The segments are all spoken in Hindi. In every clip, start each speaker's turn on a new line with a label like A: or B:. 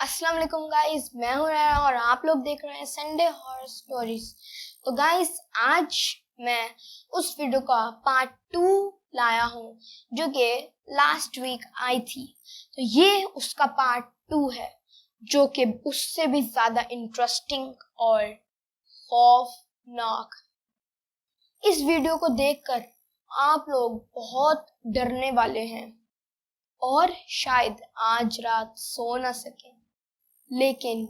A: अस्सलाम वालेकुम गाइस, मैं हूं राया और आप लोग देख रहे हैं संडे हॉरर स्टोरीज। तो गाइस, आज मैं उस वीडियो का पार्ट 2 लाया हूं जो कि लास्ट वीक आई थी। तो ये उसका पार्ट 2 है जो कि उससे भी ज्यादा इंटरेस्टिंग और खौफनाक। इस वीडियो को देखकर आप लोग बहुत डरने वाले हैं और शायद आज रात सो ना सके। लेकिन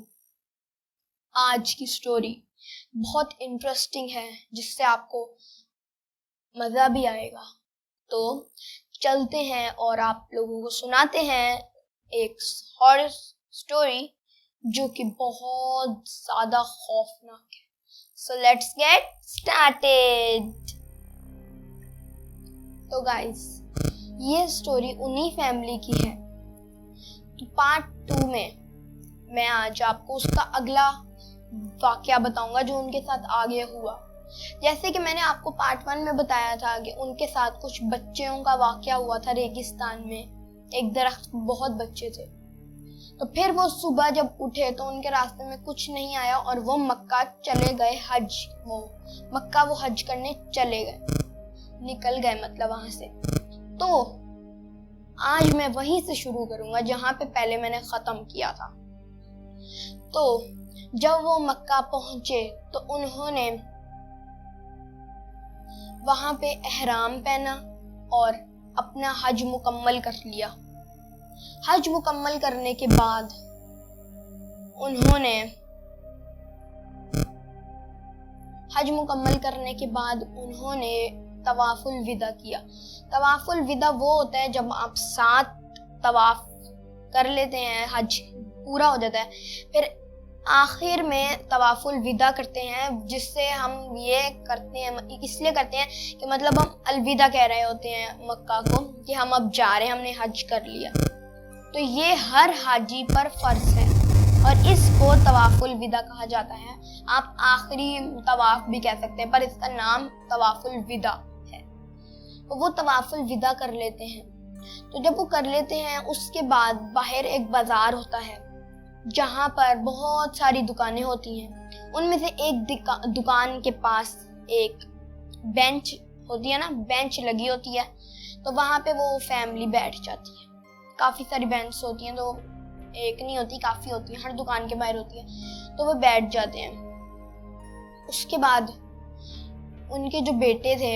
A: आज की स्टोरी बहुत इंटरेस्टिंग है जिससे आपको मजा भी आएगा। तो चलते हैं और आप लोगों को सुनाते हैं एक हॉरर स्टोरी जो कि बहुत ज्यादा खौफनाक है। So let's get started. तो गाइस, ये स्टोरी उन्हीं फैमिली की है। तो पार्ट 2 में मैं आज आपको उसका अगला वाकया बताऊंगा जो उनके साथ आगे हुआ। जैसे कि मैंने आपको पार्ट 1 में बताया था कि उनके साथ कुछ बच्चों का वाकया हुआ था रेगिस्तान में। एक दरख्त, बहुत बच्चे थे। तो फिर वो सुबह जब उठे तो उनके रास्ते में कुछ नहीं आया और वो मक्का चले गए मक्का वो हज करने चले गए, निकल गए मतलब वहां से। तो आज मैं वहीं से शुरू करूंगा जहां पे पहले मैंने खत्म किया था। तो जब वो मक्का पहुंचे तो उन्होंने वहां पे एहराम पहना और अपना हज मुकम्मल कर लिया। हज मुकम्मल करने के बाद उन्होंने तवाफुल विदा किया। तवाफुल विदा वो होता है जब आप 7 तवाफ कर लेते हैं, हज पूरा हो जाता है, फिर आखिर में तवाफुल विदा करते हैं, जिससे हम ये करते हैं, इसलिए करते हैं कि मतलब हम अलविदा कह रहे होते हैं मक्का को कि हम अब जा रहे हैं, हमने हज कर लिया। तो ये हर हाजी पर फर्ज है और इसको तवाफुल विदा कहा जाता है। आप आखिरी तवाफ भी कह सकते हैं, पर इसका नाम तवाफुल विदा है। तो वो तवाफुल विदा कर लेते हैं। तो जब वो कर लेते हैं उसके बाद बाहर एक बाजार होता है जहां पर बहुत सारी दुकानें होती हैं। उनमें से एक दुकान के पास एक बेंच होती है ना, बेंच लगी होती है। तो वहां पे वो फैमिली बैठ जाती है। काफी सारी बेंच होती हैं, तो एक नहीं होती, काफी होती है, हर दुकान के बाहर होती है। तो वो बैठ जाते हैं। उसके बाद उनके जो बेटे थे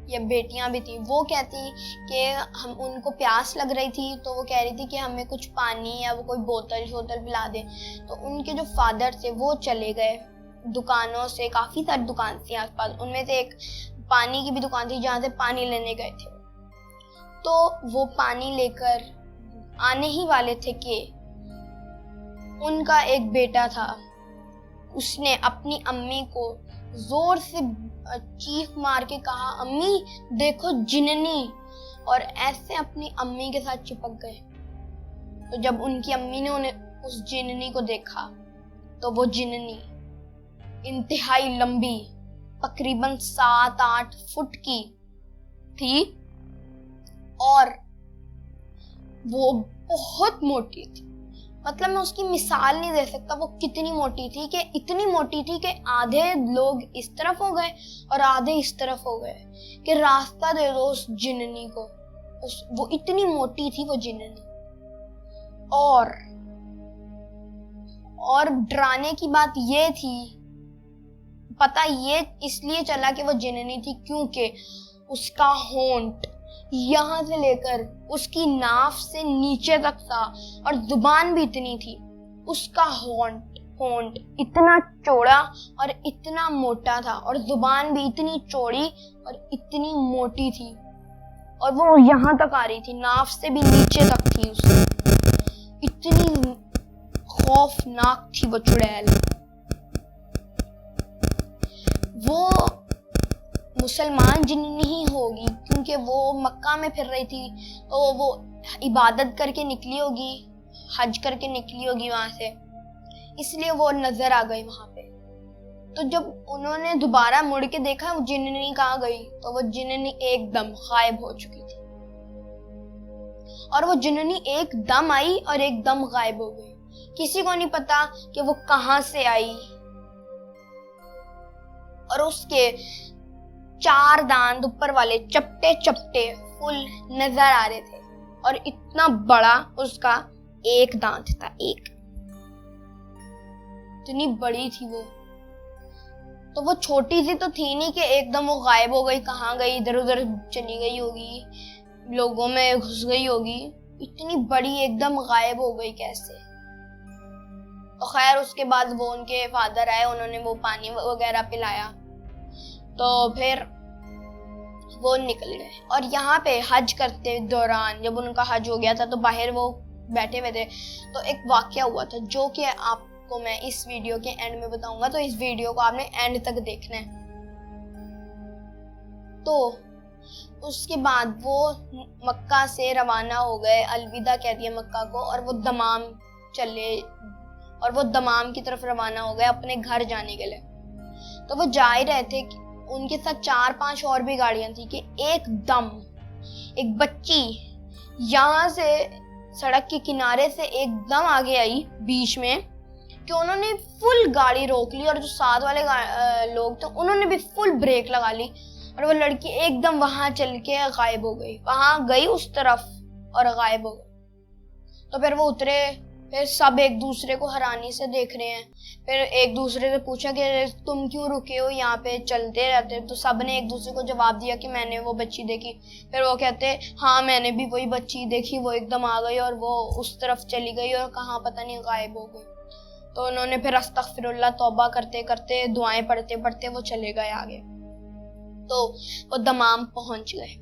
A: या बेटियां भी थी, वो कहती कि हम उनको प्यास लग रही थी, तो वो कह रही थी कि हमें कुछ पानी या वो कोई बोतल पिला दे। तो उनके जो फादर थे वो चले गए दुकानों से, काफी सारी दुकान थी आसपास, उनमें से एक पानी की भी दुकान थी जहाँ से पानी लेने गए थे। तो वो पानी लेकर आने ही वाले थे कि उनका एक बेटा था, उसने अपनी अम्मी को जोर से चीख मार के कहा, अम्मी देखो जिन्नी, और ऐसे अपनी अम्मी के साथ चिपक गए। तो जब उनकी अम्मी ने उन्हें उस जिन्नी को देखा तो वो जिन्नी इंतहाई लंबी, तकरीबन 7-8 फुट की थी और वो बहुत मोटी थी। मतलब मैं उसकी मिसाल नहीं दे सकता वो कितनी मोटी थी, कि इतनी मोटी थी कि आधे लोग इस तरफ हो गए और आधे इस तरफ हो गए कि रास्ता दे दो उस जिन्नी को। वो इतनी मोटी थी वो जिन्नी। और डराने की बात ये थी, पता ये इसलिए चला कि वो जिन्नी थी क्योंकि उसका होंठ यहाँ से लेकर उसकी नाफ से नीचे तक था और जुबान भी इतनी थी। उसका होंठ इतना चौड़ा और इतना मोटा था और जुबान भी इतनी चौड़ी और इतनी मोटी थी, और वो यहाँ तक आ रही थी, नाफ से भी नीचे तक थी उसकी। इतनी खौफनाक थी वो चुड़ैल। वो मुसलमान जिन्नी ही होगी क्योंकि वो मक्का में फिर रही थी, तो वो इबादत करके निकली होगी, हज करके निकली होगी वहां से, इसलिए वो नजर आ गई वहां पे। तो जब उन्होंने दोबारा मुड़ के देखा वो जिन्नी कहाँ गई, तो वो जिन्नी एकदम गायब हो चुकी थी। और वो जिन्नी एकदम आई और एकदम गायब हो गई। किसी को नहीं पता कि वो कहां से आई, और उसके 4 दांत ऊपर वाले चपटे चपटे फुल नजर आ रहे थे, और इतना बड़ा उसका एक दांत था, एक, इतनी बड़ी थी वो। तो वो छोटी सी तो थी नहीं कि एकदम वो गायब हो गई, कहाँ गई, इधर उधर चली गई होगी, लोगों में घुस गई होगी, इतनी बड़ी एकदम गायब हो गई कैसे। तो खैर उसके बाद वो उनके फादर आए, उन्होंने वो पानी वगैरह पिलाया, तो फिर वो निकल गए। और यहाँ पे हज करते दौरान जब उनका हज हो गया था तो बाहर वो बैठे हुए थे, तो एक वाकया हुआ था जो कि आपको मैं इस वीडियो के एंड में बताऊंगा, तो इस वीडियो को आपने एंड तक देखना है। तो उसके बाद वो मक्का से रवाना हो गए, अलविदा कह दिया मक्का को, और वो दमाम चले, और वो दमाम की तरफ रवाना हो गए अपने घर जाने के लिए। तो वो जा ही रहे थे, उनके साथ 4-5 और भी गाड़ियां थी कि एकदम एक बच्ची यहाँ से सड़क के किनारे से एकदम आगे आई बीच में, कि उन्होंने फुल गाड़ी रोक ली, और जो साथ वाले लोग थे उन्होंने भी फुल ब्रेक लगा ली, और वो लड़की एकदम वहां चल के गायब हो गई, वहां गई उस तरफ और गायब हो गई। तो फिर वो उतरे, फिर सब एक दूसरे को हैरानी से देख रहे हैं, फिर एक दूसरे से पूछा कि तुम क्यों रुके हो, यहाँ पे चलते रहते। तो सब ने एक दूसरे को जवाब दिया कि मैंने वो बच्ची देखी। फिर वो कहते हाँ मैंने भी वही बच्ची देखी, वो एकदम आ गई और वो उस तरफ चली गई और कहाँ पता नहीं गायब हो गई। तो उन्होंने फिर अस्तगफिरुल्लाह तौबा करते करते दुआएं पढ़ते पढ़ते वो चले गए आगे। तो वो दमाम पहुंच गए।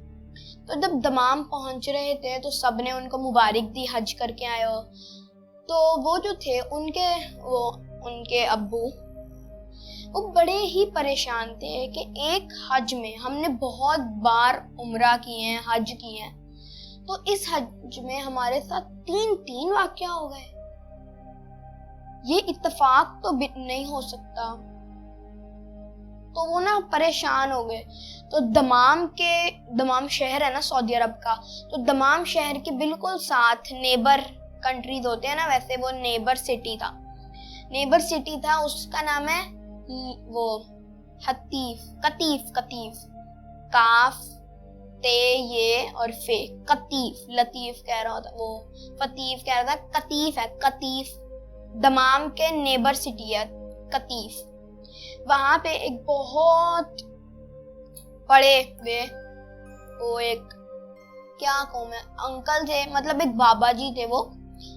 A: तो जब दमाम पहुंच रहे थे तो सब ने उनको मुबारक दी, हज करके आए हो। तो वो जो थे उनके अब्बू वो बड़े ही परेशान थे कि एक हज में हमने बहुत बार उम्रा किए हैं, हज किए हैं, तो इस हज में हमारे साथ 3 वाकया हो गए, ये इत्तेफाक तो नहीं हो सकता। तो वो ना परेशान हो गए। तो दमाम शहर है ना सऊदी अरब का, तो दमाम शहर के बिल्कुल साथ नेबर कंट्रीज होते हैं ना, वैसे वो नेबर सिटी था, उसका नाम है वो कतीफ, काफ ते ये और फे, कतीफ, लतीफ कह रहा था वो, फतीफ कह रहा था, कतीफ है, कतीफ दमाम के नेबर सिटी है कतीफ। वहां पे एक बहुत बड़े वे वो एक क्या कहूँ मैं, अंकल थे, मतलब एक बाबा जी थे वो,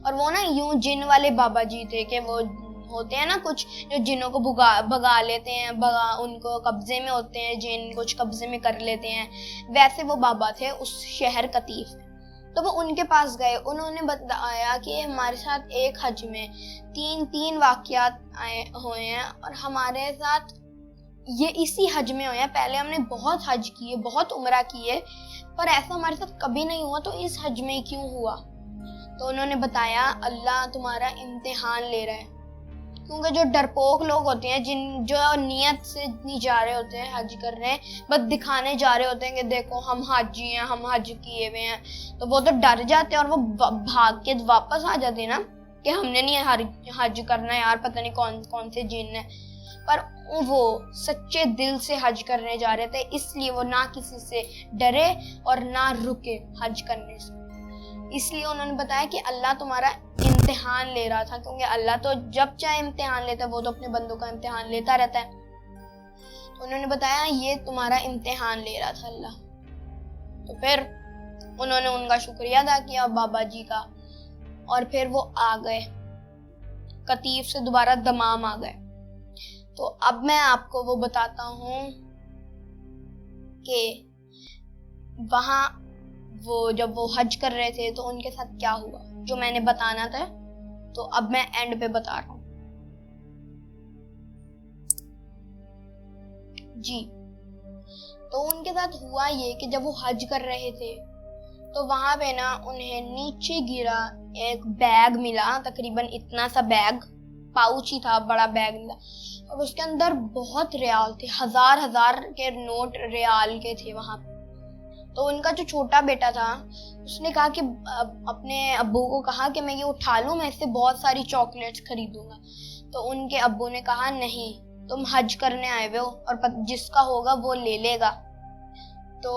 A: और वो ना यूं जिन वाले बाबा जी थे कि वो होते हैं ना कुछ जो जिनों को भगा लेते हैं, उनको कब्जे में होते हैं, जिन कुछ कब्जे में कर लेते हैं, वैसे वो बाबा थे उस शहर कतीफ। तो वो उनके पास गए, उन्होंने बताया कि हमारे साथ एक हज में 3 वाकयात हुए हैं, और हमारे साथ ये इसी हज में हुए हैं, पहले हमने बहुत हज किए, बहुत उम्रा किए, पर ऐसा हमारे साथ कभी नहीं हुआ, तो इस हज में क्यों हुआ। तो उन्होंने बताया अल्लाह तुम्हारा इम्तिहान ले रहा है, क्योंकि जो डरपोक लोग होते हैं जो नियत से नहीं जा रहे होते हैं, हज कर रहे हैं, बस दिखाने जा रहे होते हैं कि देखो हम हाजी हैं, हम हज किए हुए हैं, तो वो तो डर जाते हैं और वो भाग के वापस आ जाते हैं ना कि हमने नहीं हज करना यार, पता नहीं कौन से जिन है। पर वो सच्चे दिल से हज करने जा रहे थे, इसलिए वो ना किसी से डरे और ना रुके हज करने से। इसलिए उन्होंने बताया कि अल्लाह तुम्हारा इम्तिहान ले रहा था, क्योंकि अल्लाह तो जब चाहे इम्तिहान लेता है, वो तो अपने बंदों का इम्तिहान लेता रहता है। तो उन्होंने बताया ये तुम्हारा इम्तिहान ले रहा था अल्लाह। तो फिर उन्होंने उनका शुक्रिया अदा किया बाबा जी का, और फिर वो आ गए कतीफ से दोबारा दमाम आ गए। तो अब मैं आपको वो बताता हूँ कि वहाँ जब वो हज कर रहे थे तो उनके साथ क्या हुआ, जो मैंने बताना था, तो अब मैं एंड पे बता रहा हूँ जी। तो उनके साथ हुआ ये कि जब वो हज कर रहे थे तो वहां पे ना उन्हें नीचे गिरा एक बैग मिला, तकरीबन इतना सा बैग, पाउच ही था, बड़ा बैग मिला, और उसके अंदर बहुत रियाल थे, हजार के नोट रियाल के थे वहां पे। तो उनका जो छोटा बेटा था उसने कहा कि अपने अब्बू को कहा कि मैं ये उठा लूं, मैं इससे बहुत सारी चॉकलेट्स खरीदूंगा। तो उनके अब्बू ने कहा नहीं, तुम हज करने आए हुए हो और जिसका होगा वो ले लेगा। तो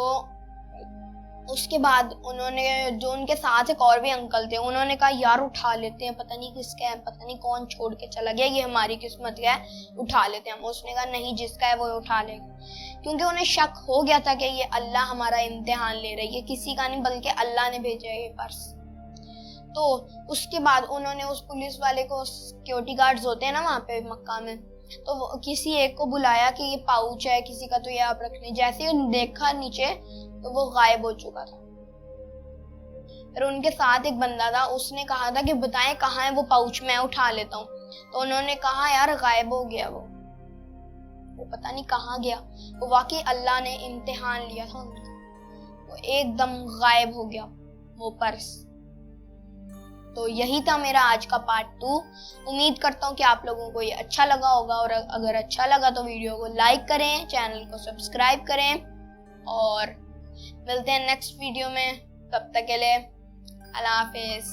A: उसके बाद उन्होंने, जो उनके साथ एक और भी अंकल थे, उन्होंने कहा यार उठा लेते हैं, पता नहीं किसका है, पता नहीं कौन छोड़ के चला गया, ये हमारी किस्मत का है, उठा लेते हैं हम। उसने कहा नहीं, जिसका है वो उठा लेगा, क्योंकि उन्हें शक हो गया था कि ये अल्लाह हमारा इम्तिहान ले रही है, किसी का नहीं बल्कि अल्लाह ने भेजा है ये पर्स। तो उसके बाद उन्होंने उस पुलिस वाले को, सिक्योरिटी गार्ड्स होते हैं ना वहाँ पे मक्का में, तो वो किसी एक को बुलाया कि ये पाउच है किसी का, तो ये आप रख लें। जैसे ही देखा नीचे तो वो गायब हो चुका था। फिर उनके साथ एक बंदा था, उसने कहा था कि बताएं कहाँ है वो पाउच, मैं उठा लेता हूँ। तो उन्होंने कहा यार गायब हो गया वो पता नहीं कहाँ गया। वो वाकई अल्लाह ने इम्तिहान लिया था उनका, वो एकदम गायब हो गया वो पर्स। तो यही था मेरा आज का पार्ट 2। उम्मीद करता हूँ कि आप लोगों को ये अच्छा लगा होगा, और अगर अच्छा लगा तो वीडियो को लाइक करें, चैनल को सब्सक्राइब करें, और मिलते हैं नेक्स्ट वीडियो में। तब तक के लिए अल्लाह हाफिज।